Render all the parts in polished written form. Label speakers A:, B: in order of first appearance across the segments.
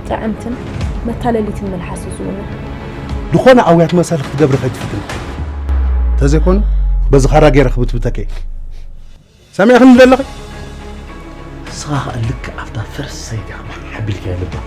A: طعمتن متالليتن من حاسوزونه
B: دخون عويات مسالك تقبر خيت فتن تزيكون بزخارة غير خبط بتكي سامي أخن لله
C: صراحة لك أفضل فرس سيدي عم حبيلك يا لبا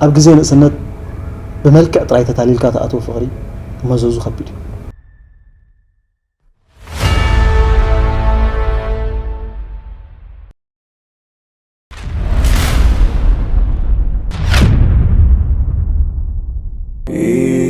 D: أب جزء السنة بملك طريقة تعليل كاتأتو فقري مزوز خبيري
E: إيه